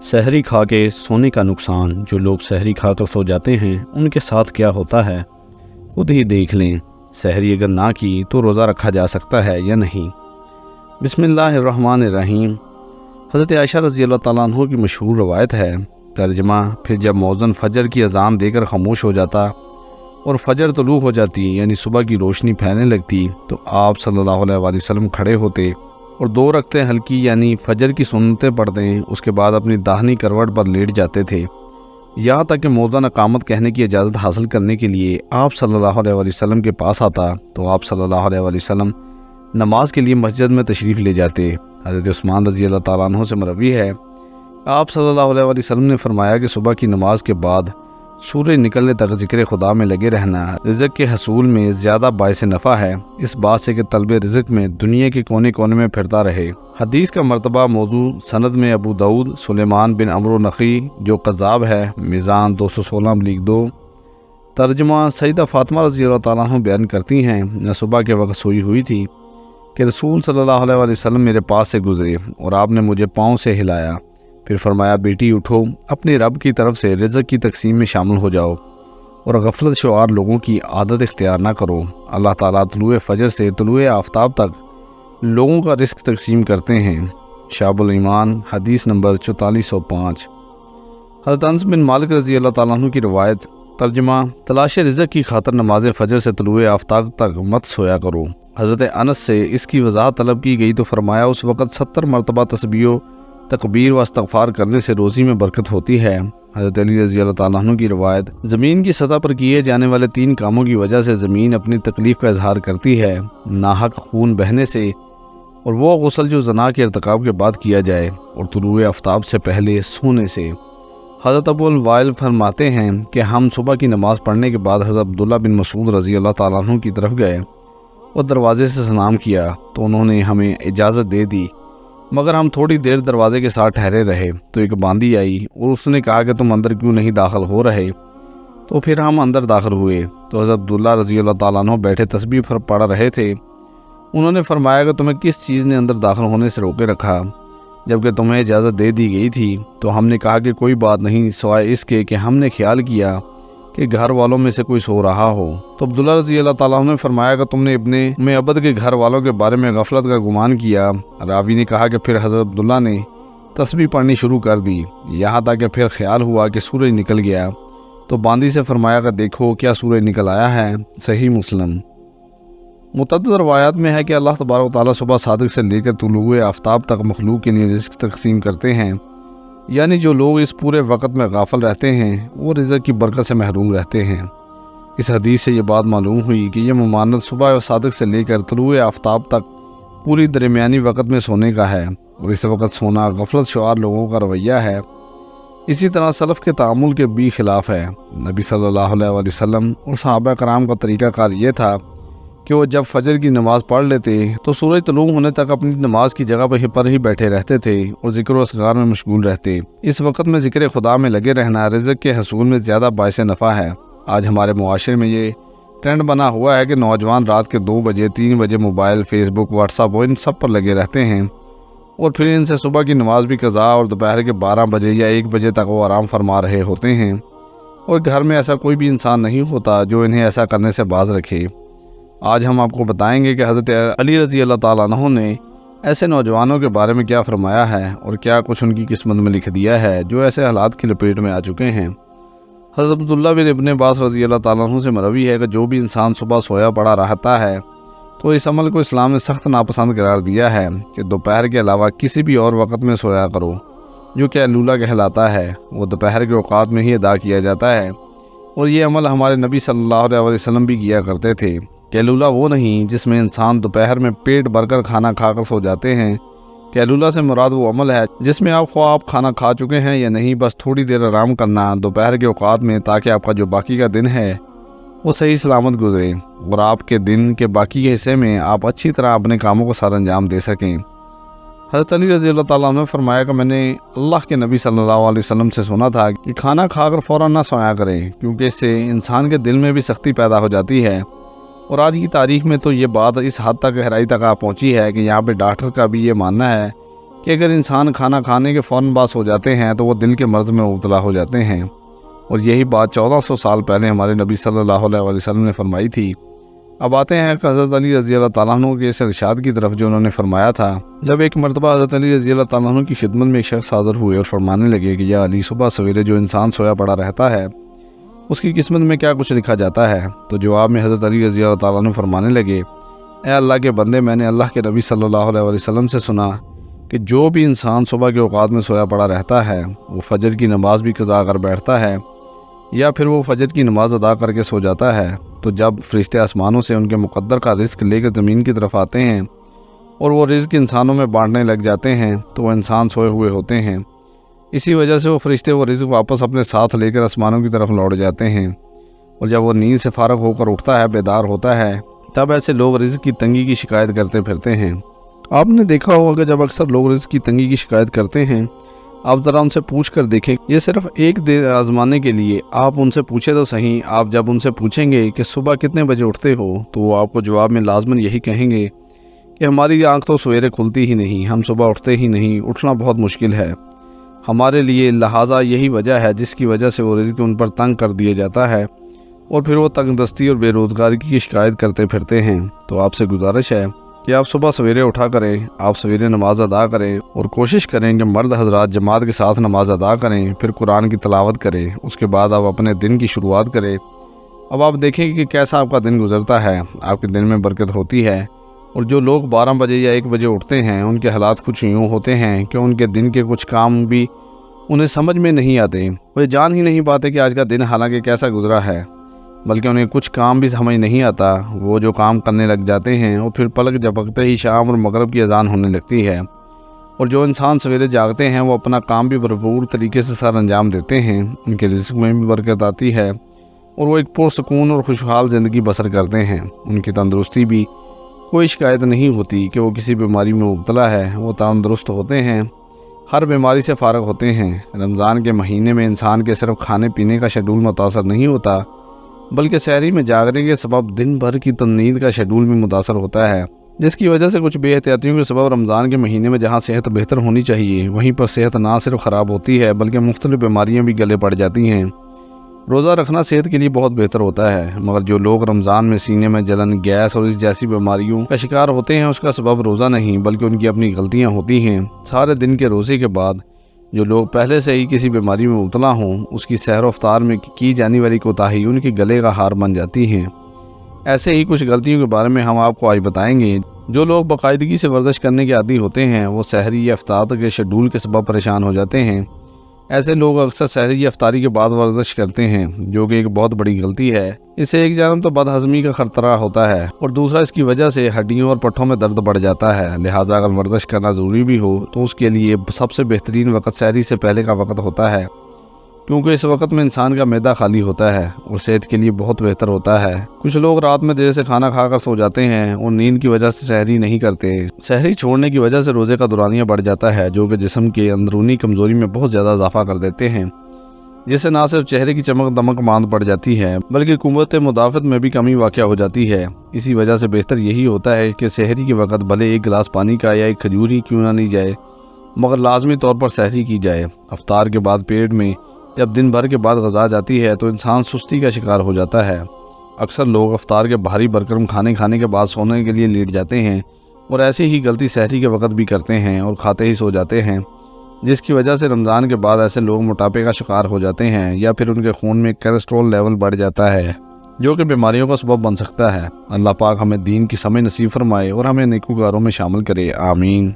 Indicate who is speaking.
Speaker 1: سحری کھا کے سونے کا نقصان۔ جو لوگ سحری کھا کر سو جاتے ہیں ان کے ساتھ کیا ہوتا ہے خود ہی دیکھ لیں۔ سحری اگر نہ کی تو روزہ رکھا جا سکتا ہے یا نہیں؟ بسم اللہ الرحمن الرحیم۔ حضرت عائشہ رضی اللہ تعالیٰ عنہ کی مشہور روایت ہے، ترجمہ: پھر جب مؤذن فجر کی اذان دے کر خاموش ہو جاتا اور فجر طلوع ہو جاتی یعنی صبح کی روشنی پھیلنے لگتی تو آپ صلی اللہ علیہ وآلہ وسلم کھڑے ہوتے اور 2 رکعتیں ہلکی یعنی فجر کی سنتیں پڑھتے، اس کے بعد اپنی داہنی کروٹ پر لیٹ جاتے تھے، یہاں تک کہ مؤذن اقامت کہنے کی اجازت حاصل کرنے کے لیے آپ صلی اللہ علیہ وآلہ وسلم کے پاس آتا تو آپ صلی اللہ علیہ وآلہ وسلم نماز کے لیے مسجد میں تشریف لے جاتے۔ حضرت عثمان رضی اللہ تعالیٰ عنہ سے مروی ہے، آپ صلی اللہ علیہ وآلہ وسلم نے فرمایا کہ صبح کی نماز کے بعد سورج نکلنے تک ذکر خدا میں لگے رہنا رزق کے حصول میں زیادہ باعث نفع ہے، اس بات سے کہ طلب رزق میں دنیا کے کونے کونے میں پھرتا رہے۔ حدیث کا مرتبہ موضوع سند میں ابو داؤد سلیمان بن عمرو نخی جو قذاب ہے، میزان 216/2۔ ترجمہ: سیدہ فاطمہ رضی اللہ تعالیٰ عنہ بیان کرتی ہیں، میں صبح کے وقت سوئی ہوئی تھی کہ رسول صلی اللہ علیہ وآلہ وسلم میرے پاس سے گزرے اور آپ نے مجھے پاؤں سے ہلایا، پھر فرمایا، بیٹی اٹھو، اپنے رب کی طرف سے رزق کی تقسیم میں شامل ہو جاؤ اور غفلت شعار لوگوں کی عادت اختیار نہ کرو۔ اللہ تعالیٰ طلوع فجر سے طلوع آفتاب تک لوگوں کا رزق تقسیم کرتے ہیں۔ شعب الایمان حدیث نمبر 4405۔ حضرت انس بن مالک رضی اللہ تعالیٰ عنہ کی روایت، ترجمہ: تلاش رزق کی خاطر نماز فجر سے طلوع آفتاب تک مت سویا کرو۔ حضرت انس سے اس کی وضاحت طلب کی گئی تو فرمایا، اس وقت 70 مرتبہ تسبیح و تکبیر و استغفار کرنے سے روزی میں برکت ہوتی ہے۔ حضرت علی رضی اللہ تعالیٰ عنہ کی روایت، زمین کی سطح پر کیے جانے والے 3 کاموں کی وجہ سے زمین اپنی تکلیف کا اظہار کرتی ہے، ناحق خون بہنے سے اور وہ غسل جو زنا کے ارتکاب کے بعد کیا جائے، اور طلوع آفتاب سے پہلے سونے سے۔ حضرت ابو الوائل فرماتے ہیں کہ ہم صبح کی نماز پڑھنے کے بعد حضرت عبداللہ بن مسعود رضی اللہ تعالیٰ عنہ کی طرف گئے اور دروازے سے سلام کیا تو انہوں نے ہمیں اجازت دے دی، مگر ہم تھوڑی دیر دروازے کے ساتھ ٹھہرے رہے تو ایک باندی آئی اور اس نے کہا کہ تم اندر کیوں نہیں داخل ہو رہے؟ تو پھر ہم اندر داخل ہوئے تو حضرت عبداللہ رضی اللہ تعالیٰ عنہ بیٹھے تسبیح پڑھ رہے تھے۔ انہوں نے فرمایا کہ تمہیں کس چیز نے اندر داخل ہونے سے روکے رکھا جبکہ تمہیں اجازت دے دی گئی تھی؟ تو ہم نے کہا کہ کوئی بات نہیں سوائے اس کے کہ ہم نے خیال کیا کہ گھر والوں میں سے کوئی سو رہا ہو۔ تو عبداللہ رضی اللہ تعالیٰ عنہ نے فرمایا کہ تم نے ابن عبد کے گھر والوں کے بارے میں غفلت کا گمان کیا۔ راوی نے کہا کہ پھر حضرت عبداللہ نے تسبیح پڑھنی شروع کر دی، یہاں تک کہ پھر خیال ہوا کہ سورج نکل گیا تو باندی سے فرمایا کہ دیکھو کیا سورج نکل آیا ہے۔ صحیح مسلم۔ متعدد روایات میں ہے کہ اللہ تبارک و تعالیٰ صبح صادق سے لے کر طلوع آفتاب تک مخلوق کے لیے رزق تقسیم کرتے ہیں، یعنی جو لوگ اس پورے وقت میں غافل رہتے ہیں وہ رزق کی برکت سے محروم رہتے ہیں۔ اس حدیث سے یہ بات معلوم ہوئی کہ یہ ممانعت صبح و صادق سے لے کر طلوع آفتاب تک پوری درمیانی وقت میں سونے کا ہے، اور اس وقت سونا غفلت شعار لوگوں کا رویہ ہے۔ اسی طرح سلف کے تعامل کے بھی خلاف ہے۔ نبی صلی اللہ علیہ وآلہ وسلم اور صحابہ کرام کا طریقہ کار یہ تھا کہ وہ جب فجر کی نماز پڑھ لیتے تو سورج طلوع ہونے تک اپنی نماز کی جگہ پر ہی بیٹھے رہتے تھے اور ذکر و اذکار میں مشغول رہتے۔ اس وقت میں ذکر خدا میں لگے رہنا رزق کے حصول میں زیادہ باعث نفع ہے۔ آج ہمارے معاشرے میں یہ ٹرینڈ بنا ہوا ہے کہ نوجوان رات کے 2 بجے 3 بجے موبائل، فیس بک، واٹس ایپ ان سب پر لگے رہتے ہیں، اور پھر ان سے صبح کی نماز بھی قضا اور دوپہر کے 12 بجے یا 1 بجے تک وہ آرام فرما رہے ہوتے ہیں، اور گھر میں ایسا کوئی بھی انسان نہیں ہوتا جو انہیں ایسا کرنے سے باز رکھے۔ آج ہم آپ کو بتائیں گے کہ حضرت علی رضی اللہ تعالیٰ عنہ نے ایسے نوجوانوں کے بارے میں کیا فرمایا ہے اور کیا کچھ ان کی قسمت میں لکھ دیا ہے جو ایسے حالات کی لپیٹ میں آ چکے ہیں۔ حضرت عبداللہ بن ابن عباس رضی اللہ تعالیٰ عنہ سے مروی ہے کہ جو بھی انسان صبح سویا پڑا رہتا ہے تو اس عمل کو اسلام نے سخت ناپسند قرار دیا ہے کہ دوپہر کے علاوہ کسی بھی اور وقت میں سویا کرو، جو کہ ایلولہ کہلاتا ہے، وہ دوپہر کے اوقات میں ہی ادا کیا جاتا ہے، اور یہ عمل ہمارے نبی صلی اللہ علیہ وسلم بھی کیا کرتے تھے۔ کیلولہ وہ نہیں جس میں انسان دوپہر میں پیٹ بھر کر کھانا کھا کر سو جاتے ہیں۔ کیلولہ سے مراد وہ عمل ہے جس میں آپ کھانا کھا چکے ہیں یا نہیں، بس تھوڑی دیر آرام کرنا دوپہر کے اوقات میں، تاکہ آپ کا جو باقی کا دن ہے وہ صحیح سلامت گزرے اور آپ کے دن کے باقی کے حصے میں آپ اچھی طرح اپنے کاموں کو سر انجام دے سکیں۔ حضرت علی رضی اللہ تعالیٰ عنہ نے فرمایا کہ میں نے اللہ کے نبی صلی اللہ علیہ وسلم سے سنا تھا کہ کھانا کھا کر فوراً نہ سویا کریں، کیونکہ اس سے انسان کے دل میں بھی سختی پیدا ہو جاتی ہے، اور آج کی تاریخ میں تو یہ بات اس حد تک گہرائی تک پہنچی ہے کہ یہاں پہ ڈاکٹر کا بھی یہ ماننا ہے کہ اگر انسان کھانا کھانے کے فوراً باعث ہو جاتے ہیں تو وہ دل کے مرض میں مبتلا ہو جاتے ہیں، اور یہی بات 1400 سال پہلے ہمارے نبی صلی اللہ علیہ وسلم نے فرمائی تھی۔ اب آتے ہیں حضرت علی رضی اللہ تعالیٰ عنہ کے اس ارشاد کی طرف جو انہوں نے فرمایا تھا۔ جب ایک مرتبہ حضرت علی رضی اللہ تعالیٰ عنہ کی خدمت میں ایک شخص حاضر ہوئے اور فرمانے لگے کہ یا علی، صبح سویرے جو انسان سویا پڑا رہتا ہے اس کی قسمت میں کیا کچھ لکھا جاتا ہے؟ تو جواب میں حضرت علی رضی اللہ تعالیٰ عنہ فرمانے لگے، اے اللہ کے بندے، میں نے اللہ کے نبی صلی اللہ علیہ وسلم سے سنا کہ جو بھی انسان صبح کے اوقات میں سویا پڑا رہتا ہے وہ فجر کی نماز بھی قضا کر بیٹھتا ہے، یا پھر وہ فجر کی نماز ادا کر کے سو جاتا ہے، تو جب فرشتے آسمانوں سے ان کے مقدر کا رزق لے کر زمین کی طرف آتے ہیں اور وہ رزق انسانوں میں بانٹنے لگ جاتے ہیں تو وہ انسان سوئے ہوئے ہوتے ہیں۔ اسی وجہ سے وہ فرشتے وہ رزق واپس اپنے ساتھ لے کر آسمانوں کی طرف لوٹ جاتے ہیں، اور جب وہ نیند سے فارغ ہو کر اٹھتا ہے، بیدار ہوتا ہے، تب ایسے لوگ رزق کی تنگی کی شکایت کرتے پھرتے ہیں۔ آپ نے دیکھا ہوگا کہ جب اکثر لوگ رزق کی تنگی کی شکایت کرتے ہیں، آپ ذرا ان سے پوچھ کر دیکھیں، یہ صرف ایک دن آزمانے کے لیے آپ ان سے پوچھیں تو صحیح، آپ جب ان سے پوچھیں گے کہ صبح کتنے بجے اٹھتے ہو تو وہ آپ کو جواب میں لازماً یہی کہیں گے کہ ہماری آنکھ تو سویرے کھلتی ہی نہیں، ہم صبح اٹھتے ہی نہیں، اٹھنا بہت مشکل ہے ہمارے لیے، لہٰذا یہی وجہ ہے جس کی وجہ سے وہ رزق ان پر تنگ کر دیا جاتا ہے، اور پھر وہ تنگ دستی اور بے روزگاری کی شکایت کرتے پھرتے ہیں۔ تو آپ سے گزارش ہے کہ آپ صبح سویرے اٹھا کریں، آپ سویرے نماز ادا کریں، اور کوشش کریں کہ مرد حضرات جماعت کے ساتھ نماز ادا کریں، پھر قرآن کی تلاوت کریں، اس کے بعد آپ اپنے دن کی شروعات کریں۔ اب آپ دیکھیں کہ کیسا آپ کا دن گزرتا ہے، آپ کے دن میں برکت ہوتی ہے۔ اور جو لوگ 12 بجے یا 1 بجے اٹھتے ہیں ان کے حالات کچھ یوں ہوتے ہیں کہ ان کے دن کے کچھ کام بھی انہیں سمجھ میں نہیں آتے، وہ جان ہی نہیں پاتے کہ آج کا دن حالانکہ کیسا گزرا ہے، بلکہ انہیں کچھ کام بھی سمجھ نہیں آتا، وہ جو کام کرنے لگ جاتے ہیں اور پھر پلک جھپکتے ہی شام اور مغرب کی اذان ہونے لگتی ہے۔ اور جو انسان سویرے جاگتے ہیں وہ اپنا کام بھی بھرپور طریقے سے سر انجام دیتے ہیں، ان کے رزق میں بھی برکت آتی ہے، اور وہ ایک پرسکون اور خوشحال زندگی بسر کرتے ہیں۔ ان کی تندرستی بھی کوئی شکایت نہیں ہوتی کہ وہ کسی بیماری میں مبتلا ہے، وہ تندرست ہوتے ہیں، ہر بیماری سے فارغ ہوتے ہیں۔ رمضان کے مہینے میں انسان کے صرف کھانے پینے کا شیڈول متاثر نہیں ہوتا، بلکہ سحری میں جاگنے کے سبب دن بھر کی نیند کا شیڈول بھی متاثر ہوتا ہے، جس کی وجہ سے کچھ بے احتیاطیوں کے سبب رمضان کے مہینے میں جہاں صحت بہتر ہونی چاہیے وہیں پر صحت نہ صرف خراب ہوتی ہے بلکہ مختلف بیماریاں بھی گلے پڑ جاتی ہیں۔ روزہ رکھنا صحت کے لیے بہت بہتر ہوتا ہے، مگر جو لوگ رمضان میں سینے میں جلن، گیس اور اس جیسی بیماریوں کا شکار ہوتے ہیں اس کا سبب روزہ نہیں بلکہ ان کی اپنی غلطیاں ہوتی ہیں۔ سارے دن کے روزے کے بعد جو لوگ پہلے سے ہی کسی بیماری میں مبتلا ہوں اس کی سحر و افطار میں کی جانے والی کوتاہی ان کے گلے کا ہار بن جاتی ہیں۔ ایسے ہی کچھ غلطیوں کے بارے میں ہم آپ کو آج بتائیں گے۔ جو لوگ باقاعدگی سے ورزش کرنے کے عادی ہوتے ہیں وہ سحری یا افطار کے شیڈول کے سبب پریشان ہو جاتے ہیں۔ ایسے لوگ اکثر سحری یا افطاری کے بعد ورزش کرتے ہیں، جو کہ ایک بہت بڑی غلطی ہے۔ اس سے ایک جانب تو بد ہضمی کا خطرہ ہوتا ہے اور دوسرا اس کی وجہ سے ہڈیوں اور پٹھوں میں درد بڑھ جاتا ہے، لہٰذا اگر ورزش کرنا ضروری بھی ہو تو اس کے لیے سب سے بہترین وقت سحری سے پہلے کا وقت ہوتا ہے، کیونکہ اس وقت میں انسان کا معدہ خالی ہوتا ہے اور صحت کے لیے بہت بہتر ہوتا ہے۔ کچھ لوگ رات میں دیر سے کھانا کھا کر سو جاتے ہیں اور نیند کی وجہ سے سحری نہیں کرتے۔ سحری چھوڑنے کی وجہ سے روزے کا دورانیہ بڑھ جاتا ہے، جو کہ جسم کے اندرونی کمزوری میں بہت زیادہ اضافہ کر دیتے ہیں، جس سے نہ صرف چہرے کی چمک دمک ماند پڑ جاتی ہے بلکہ قوت مدافعت میں بھی کمی واقع ہو جاتی ہے۔ اسی وجہ سے بہتر یہی ہوتا ہے کہ سحری کے وقت بھلے ایک گلاس پانی کا یا ایک کھجور ہی کیوں نہ لی جائے مگر لازمی طور پر سحری کی جائے۔ افطار کے بعد پیٹ میں جب دن بھر کے بعد غذا جاتی ہے تو انسان سستی کا شکار ہو جاتا ہے۔ اکثر لوگ افطار کے بھاری بھرکم کھانے کے بعد سونے کے لیے لیٹ جاتے ہیں اور ایسی ہی غلطی سحری کے وقت بھی کرتے ہیں اور کھاتے ہی سو جاتے ہیں، جس کی وجہ سے رمضان کے بعد ایسے لوگ موٹاپے کا شکار ہو جاتے ہیں یا پھر ان کے خون میں کولیسٹرول لیول بڑھ جاتا ہے، جو کہ بیماریوں کا سبب بن سکتا ہے۔ اللہ پاک ہمیں دین کی سمجھ نصیب فرمائے اور ہمیں نیکوکاروں میں شامل کرے، آمین۔